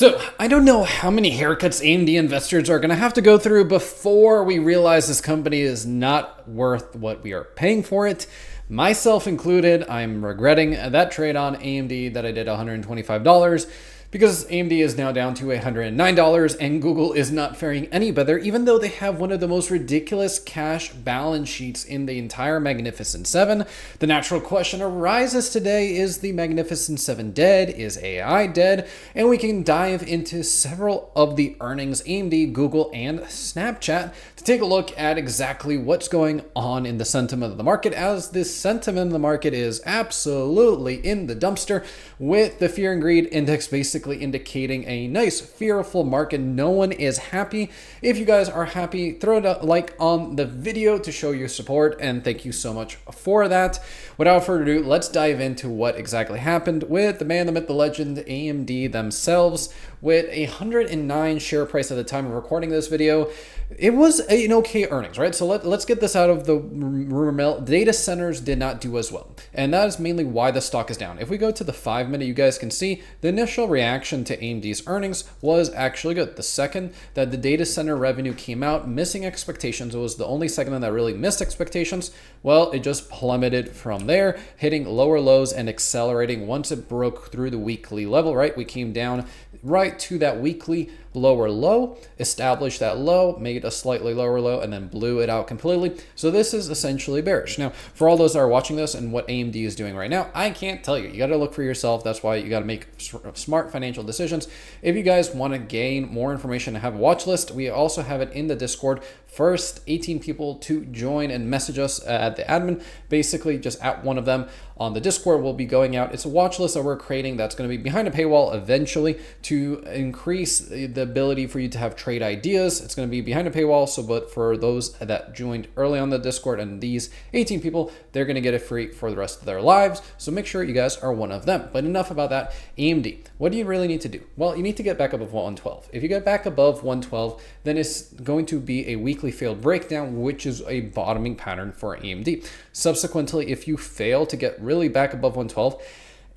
So I don't know how many haircuts AMD investors are going to have to go through before we realize this company is not worth what we are paying for it. Myself included, I'm regretting that trade on AMD that I did $125 because AMD is now down to $109 and Google is not faring any better, even though they have one of the most ridiculous cash balance sheets in the entire Magnificent Seven. The natural question arises today, is the Magnificent Seven dead? Is AI dead? And we can dive into several of the earnings, AMD, Google, and Snapchat, to take a look at exactly what's going on in the sentiment of the market, as this sentiment of the market is absolutely in the dumpster, with the fear and greed index basically indicating a nice fearful market. No one is happy. If you guys are happy, throw a like on the video to show your support, and thank you so much for that. Without further ado, let's dive into what exactly happened with the man, the myth, the legend, AMD themselves. With a 109 share price at the time of recording this video, it was an okay earnings, right? So let's get this out of the rumor mill. Data centers did not do as well, and that is mainly why the stock is down. If we go to the 5-minute, you guys can see the initial reaction to AMD's earnings was actually good. The second that the data center revenue came out missing expectations, it was the only segment that really missed expectations. Well, it just plummeted from there, hitting lower lows and accelerating once it broke through the weekly level, right? We came down right to that weekly lower low, established that low, made a slightly lower low, and then blew it out completely. So this is essentially bearish. Now, for all those that are watching this and what AMD is doing right now, I can't tell you. You got to look for yourself. That's why you got to make smart financial decisions. If you guys want to gain more information and have a watch list, we also have it in the Discord. First 18 people to join and message us at the admin, basically just at one of them on the Discord, will be going out. It's a watch list that we're creating that's going to be behind a paywall eventually to increase the ability for you to have trade ideas. It's going to be behind a paywall. So, but for those that joined early on the Discord and these 18 people, they're going to get it free for the rest of their lives. So make sure you guys are one of them. But enough about that. AMD, what do you really need to do? Well, you need to get back above 112. If you get back above 112, then it's going to be a weekly failed breakdown, which is a bottoming pattern for AMD. Subsequently, if you fail to get really back above 112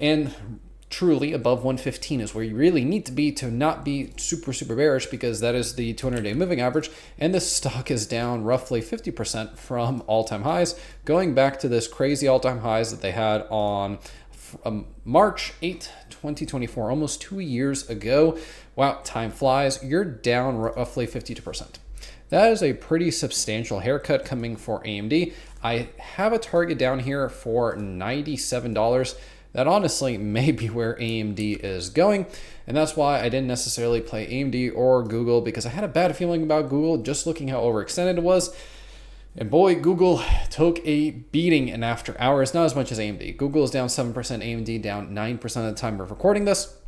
and truly above 115 is where you really need to be to not be super bearish, because that is the 200-day moving average, and the stock is down roughly 50% from all-time highs, going back to this crazy all-time highs that they had on March 8th, 2024, almost 2 years ago. Wow, time flies. You're down roughly 52%. That is a pretty substantial haircut coming for AMD. I have a target down here for $97. That honestly may be where AMD is going. And that's why I didn't necessarily play AMD or Google, because I had a bad feeling about Google just looking how overextended it was. And boy, Google took a beating in after hours, not as much as AMD. Google is down 7%, AMD down 9% at the time of recording this.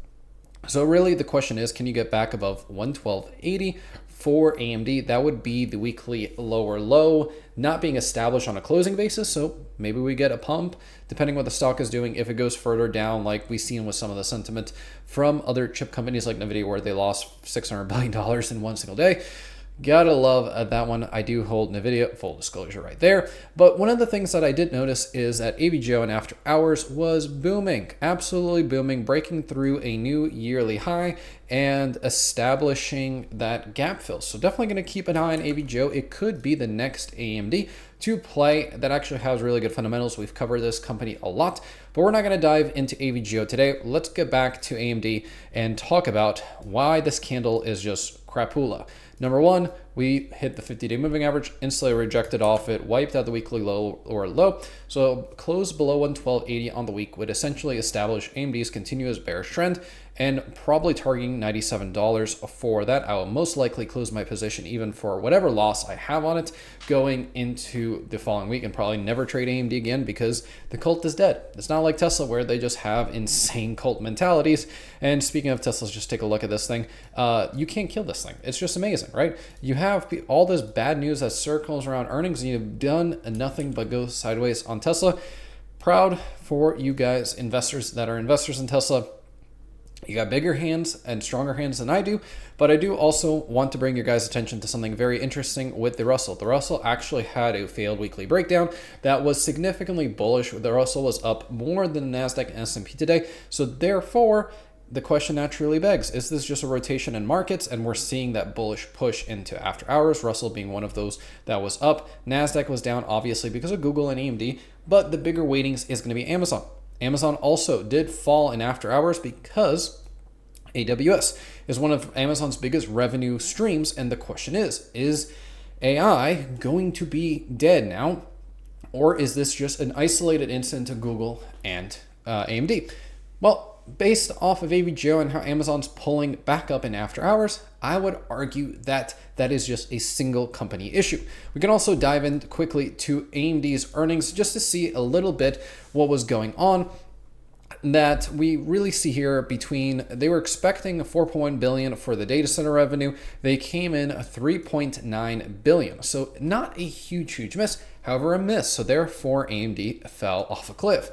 So really the question is, can you get back above 112.80 for AMD? That would be the weekly lower low not being established on a closing basis. So maybe we get a pump depending what the stock is doing. If it goes further down, like we've seen with some of the sentiment from other chip companies like Nvidia, where they lost $600 billion in one single day. Gotta love that one. I do hold Nvidia, full disclosure right there. But one of the things that I did notice is that AVGO in after hours was booming, absolutely booming, breaking through a new yearly high and establishing that gap fill. So definitely going to keep an eye on AVGO. It could be the next AMD to play that actually has really good fundamentals. We've covered this company a lot, but we're not going to dive into AVGO today. Let's get back to AMD and talk about why this candle is just crapula. Number one, we hit the 50-day moving average, instantly rejected off it, wiped out the weekly low or low. So closed below 112.80 on the week would essentially establish AMD's continuous bearish trend, and probably targeting $97 for that. I will most likely close my position even for whatever loss I have on it going into the following week, and probably never trade AMD again, because the cult is dead. It's not like Tesla where they just have insane cult mentalities. And speaking of Tesla, just take a look at this thing. You can't kill this thing. It's just amazing, right? You have all this bad news that circles around earnings, and you've done nothing but go sideways on Tesla. Proud for you guys, investors that are investors in Tesla. You got bigger hands and stronger hands than I do, but I do also want to bring your guys' attention to something very interesting with the Russell. The Russell actually had a failed weekly breakdown that was significantly bullish. The Russell was up more than NASDAQ and S&P today, so therefore the question naturally begs, is this just a rotation in markets and we're seeing that bullish push into after hours, Russell being one of those that was up. NASDAQ was down obviously because of Google and AMD, but the bigger weightings is going to be Amazon. Amazon also did fall in after hours because AWS is one of Amazon's biggest revenue streams. And the question is AI going to be dead now? Or is this just an isolated incident to Google and AMD? Well, based off of AVGO and how Amazon's pulling back up in after hours, I would argue that that is just a single company issue. We can also dive in quickly to AMD's earnings just to see a little bit what was going on. That we really see here between, they were expecting 4.1 billion for the data center revenue. They came in 3.9 billion. So not a huge miss, however a miss. So therefore AMD fell off a cliff.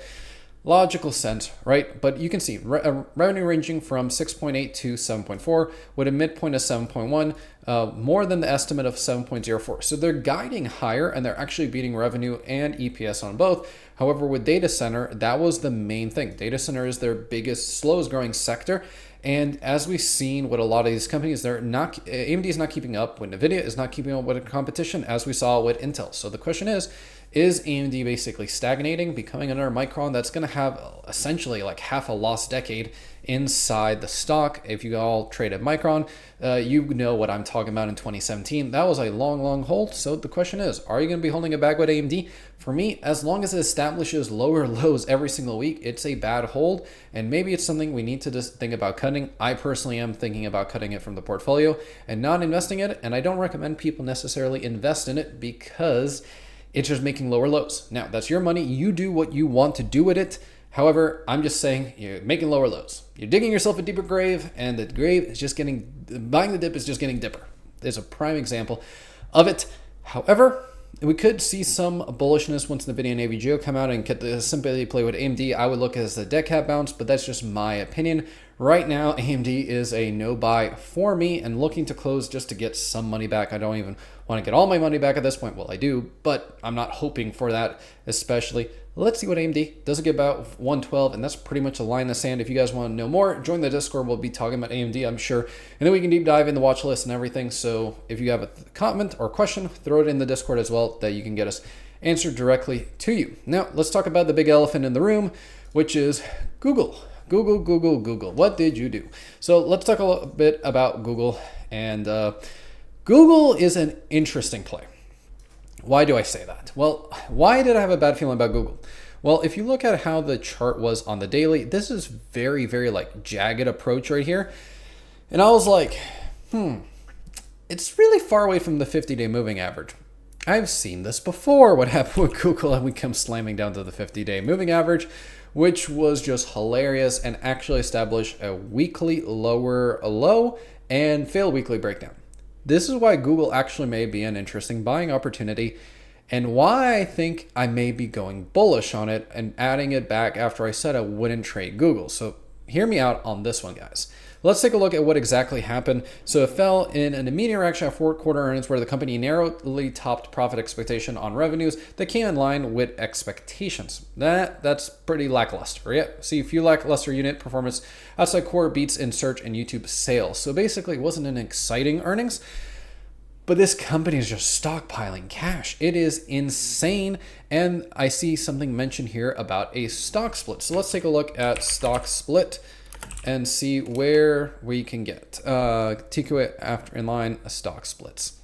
Logical sense, right? But you can see revenue ranging from 6.8 to 7.4 with a midpoint of 7.1, more than the estimate of 7.04. So they're guiding higher and they're actually beating revenue and EPS on both. However, with data center, that was the main thing. Data center is their biggest, slowest growing sector. And as we've seen with a lot of these companies, AMD is not keeping up with NVIDIA, is not keeping up with the competition, as we saw with Intel. So the question is AMD basically stagnating, becoming another Micron that's going to have essentially like half a lost decade inside the stock? If you all traded Micron, you know what I'm talking about in 2017. That was a long hold. So the question is, are you going to be holding a bag with AMD? For me, as long as it establishes lower lows every single week, it's a bad hold. And maybe it's something we need to just think about cutting. I personally am thinking about cutting it from the portfolio and not investing in it. And I don't recommend people necessarily invest in it because it's just making lower lows. Now, that's your money. You do what you want to do with it. However, I'm just saying you're making lower lows. You're digging yourself a deeper grave, and the grave is just buying the dip is just getting dipper. There's a prime example of it. However, we could see some bullishness once NVIDIA and AVGO come out and get the sympathy play with AMD. I would look at as a dead cat bounce, but that's just my opinion. Right now, AMD is a no buy for me and looking to close just to get some money back. I don't even want to get all my money back at this point. Well, I do, but I'm not hoping for that, especially. Let's see what AMD does. It get about 112, and that's pretty much a line in the sand. If you guys want to know more, join the Discord. We'll be talking about AMD, I'm sure. And then we can deep dive in the watch list and everything. So if you have a comment or question, throw it in the Discord as well, that you can get us answered directly to you. Now, let's talk about the big elephant in the room, which is Google. Google. What did you do? So let's talk a little bit about Google. And Google is an interesting play. Why do I say that? Well, why did I have a bad feeling about Google? Well, if you look at how the chart was on the daily, this is very like jagged approach right here. And I was like, it's really far away from the 50-day moving average. I've seen this before, what happened with Google, and we come slamming down to the 50-day moving average, which was just hilarious and actually established a weekly lower low and failed weekly breakdown. This is why Google actually may be an interesting buying opportunity and why I think I may be going bullish on it and adding it back after I said I wouldn't trade Google. So hear me out on this one, guys. Let's take a look at what exactly happened. So it fell in an immediate reaction at fourth quarter earnings where the company narrowly topped profit expectation on revenues that came in line with expectations. That's pretty lackluster. Yeah, see a few lackluster unit performance outside core beats in search and YouTube sales. So basically it wasn't an exciting earnings, but this company is just stockpiling cash. It is insane. And I see something mentioned here about a stock split. So let's take a look at stock split and see where we can get TQA after inline stock splits.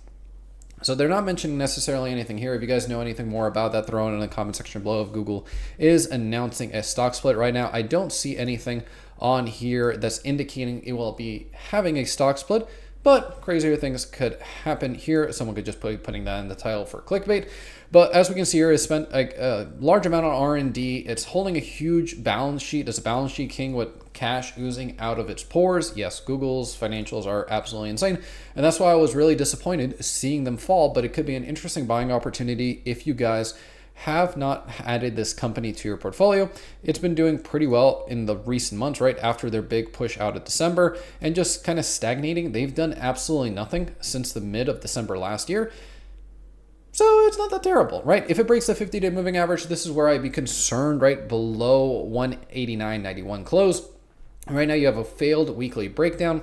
So they're not mentioning necessarily anything here. If you guys know anything more about that, throw it in the comment section below. If Google is announcing a stock split right now, I don't see anything on here that's indicating it will be having a stock split, but crazier things could happen here. Someone could just putting that in the title for clickbait. But as we can see here, it spent a large amount on R&D. It's holding a huge balance sheet. It's a balance sheet king with cash oozing out of its pores. Yes, Google's financials are absolutely insane. And that's why I was really disappointed seeing them fall. But it could be an interesting buying opportunity if you guys have not added this company to your portfolio. It's been doing pretty well in the recent months, right after their big push out of December and just kind of stagnating. They've done absolutely nothing since the mid of December last year. So it's not that terrible, right? If it breaks the 50-day moving average, this is where I'd be concerned, right? Below 189.91 close. Right now you have a failed weekly breakdown.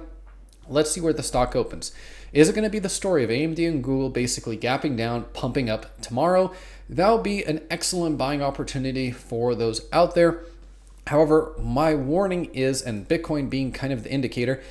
Let's see where the stock opens. Is it going to be the story of AMD and Google basically gapping down, pumping up tomorrow? That would be an excellent buying opportunity for those out there. However, my warning is, and Bitcoin being kind of the indicator,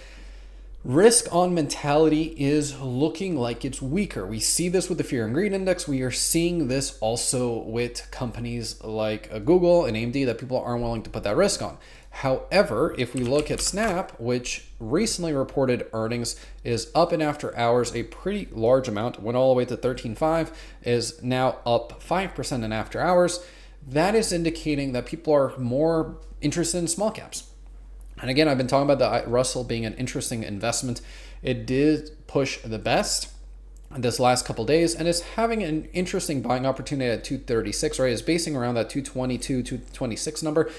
risk on mentality is looking like it's weaker. We see this with the fear and greed index. We are seeing this also with companies like Google and AMD that people aren't willing to put that risk on. However, if we look at Snap, which recently reported earnings, is up in after hours a pretty large amount, went all the way to 13.5, is now up 5% in after hours. That is indicating that people are more interested in small caps. And again, I've been talking about the Russell being an interesting investment. It did push the best this last couple days and is having an interesting buying opportunity at 236, right? It's basing around that 222, 226 number.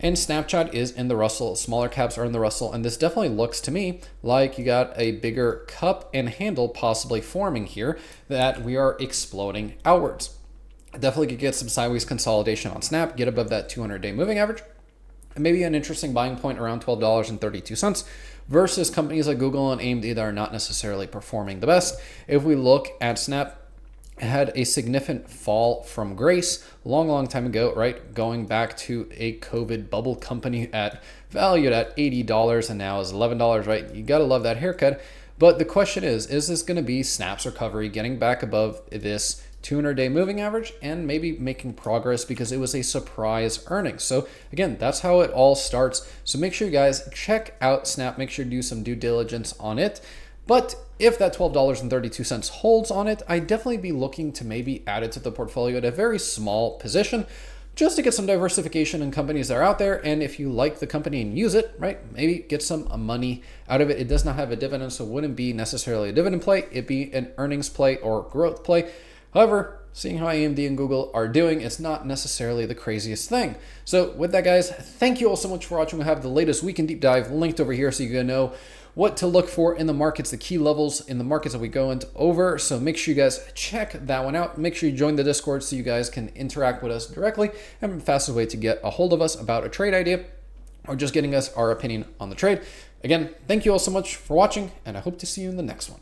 And Snapchat is in the Russell, smaller caps are in the Russell, and this definitely looks to me like you got a bigger cup and handle possibly forming here that we are exploding outwards. Definitely could get some sideways consolidation on Snap, get above that 200-day moving average, and maybe an interesting buying point around $12.32 versus companies like Google and AMD that are not necessarily performing the best. If we look at Snap, it had a significant fall from grace long time ago, right? Going back to a COVID bubble company valued at $80 and now is $11, right? You got to love that haircut. But the question is this going to be Snap's recovery getting back above this 200-day moving average and maybe making progress because it was a surprise earnings? So again, that's how it all starts. So make sure you guys check out Snap, make sure to do some due diligence on it. But if that $12.32 holds on it, I'd definitely be looking to maybe add it to the portfolio at a very small position just to get some diversification in companies that are out there. And if you like the company and use it, right, maybe get some money out of it. It does not have a dividend, so it wouldn't be necessarily a dividend play. It'd be an earnings play or growth play. However, seeing how AMD and Google are doing, it's not necessarily the craziest thing. So with that, guys, thank you all so much for watching. We have the latest weekend deep dive linked over here so you can know what to look for in the markets, the key levels in the markets that we go into over. So make sure you guys check that one out. Make sure you join the Discord so you guys can interact with us directly, and the fastest way to get a hold of us about a trade idea or just getting us our opinion on the trade. Again, thank you all so much for watching, and I hope to see you in the next one.